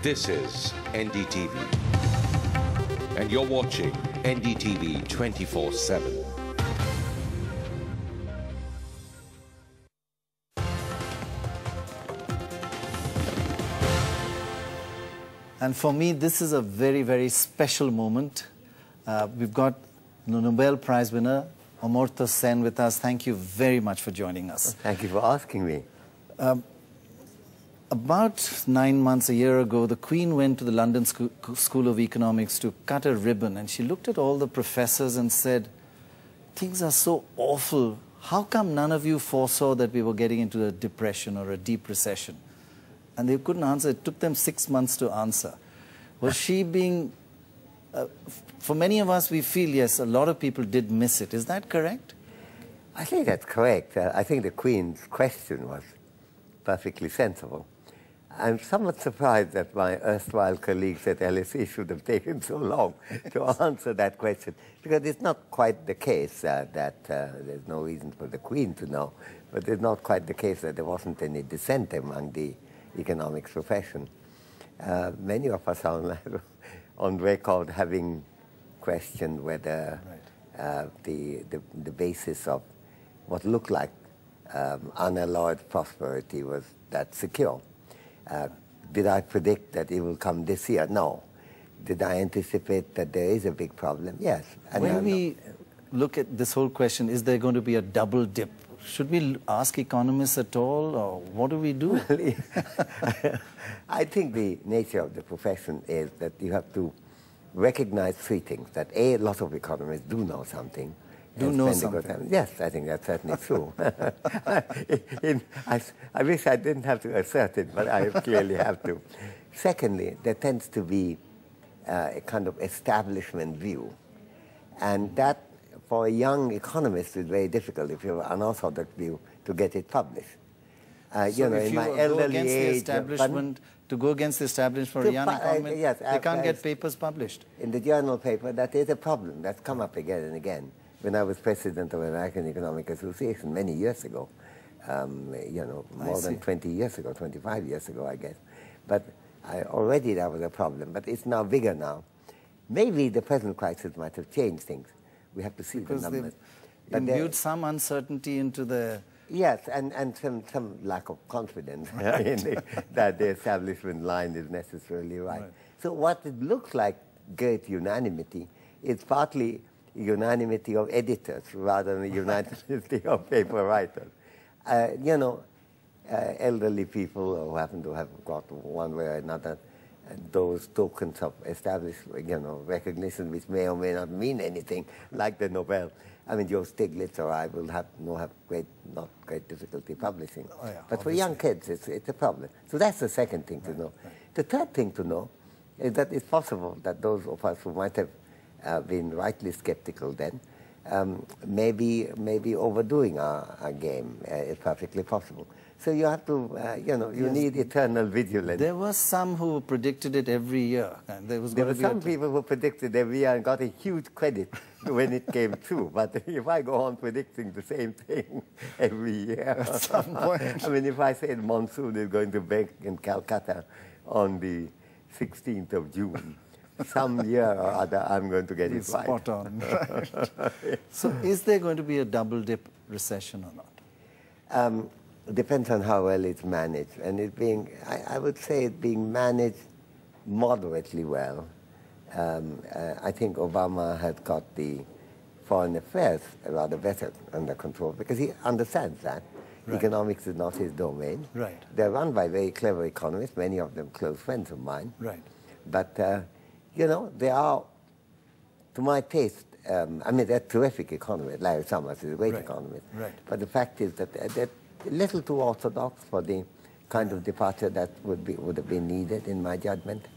This is NDTV, and you're watching NDTV 24/7. And for me, this is a very, very special moment. We've got the Nobel Prize winner, Amartya Sen, with us. Thank you very much for joining us. Thank you for asking me. About 9 months, a year ago, the Queen went to the London School of Economics to cut a ribbon, and she looked at all the professors and said, "Things are so awful. How come none of you foresaw that we were getting into a depression or a deep recession?" And they couldn't answer. It took them 6 months to answer. Was she being... for many of us, we feel, yes, a lot of people did miss it. Is that correct? I think that's correct. I think the Queen's question was perfectly sensible. I'm somewhat surprised that my erstwhile colleagues at LSE should have taken so long to answer that question, because it's not quite the case that there's no reason for the Queen to know, but it's not quite the case that there wasn't any dissent among the economics profession. Many of us are on record having questioned whether the basis of what looked like unalloyed prosperity was that secure. Did I predict that it will come this year? No. Did I anticipate that there is a big problem? Yes. And when we look at this whole question, is there going to be a double dip? Should we ask economists at all, or what do we do? I think the nature of the profession is that you have to recognize three things. That A, lot of economists do know something. Yes, I think that's certainly true. I wish I didn't have to assert it, but I clearly have to. Secondly, there tends to be a kind of establishment view. And that, for a young economist, is very difficult, if you have an unorthodox view, to get it published. So you know, if you go against the establishment, to go against the establishment for a young economist, yes, they can't get papers published. In the journal paper, that is a problem. That's come up again and again. When I was president of the American Economic Association many years ago, you know, more than 20 years ago, 25 years ago, I guess. But already that was a problem, but it's now bigger now. Maybe the present crisis might have changed things. We have to see the numbers. But imbued some uncertainty into the... Yes, and some lack of confidence that the establishment line is necessarily right. So what it looks like great unanimity is partly unanimity of editors rather than unanimity of paper writers. You know, elderly people who happen to have got one way or another those tokens of established, you know, recognition, which may or may not mean anything, like the Nobel. I mean, Joe Stiglitz or I will have not great difficulty publishing. Oh, yeah, but obviously, for young kids, it's a problem. So that's the second thing to know. Right. The third thing to know is that it's possible that those of us who might have been rightly skeptical then, maybe overdoing our game is perfectly possible. So you have to, you know, you need eternal vigilance. There were some who predicted it every year. There were some people who predicted every year and got a huge credit when it came true. But if I go on predicting the same thing every year, at some point. I mean, if I say the monsoon is going to break in Calcutta on the 16th of June, some year or other, I'm going to get it right. Spot on. Right. So is there going to be a double dip recession or not? Depends on how well it's managed. And it being, I would say it's being managed moderately well. I think Obama has got the foreign affairs rather better under control because he understands that. Right. Economics is not his domain. Right. They're run by very clever economists, many of them close friends of mine. Right. But, you know, they are, to my taste, I mean, they're terrific economists. Larry Summers is a great economist. Right. But the fact is that they're a little too orthodox for the kind of departure that would have been needed, in my judgment.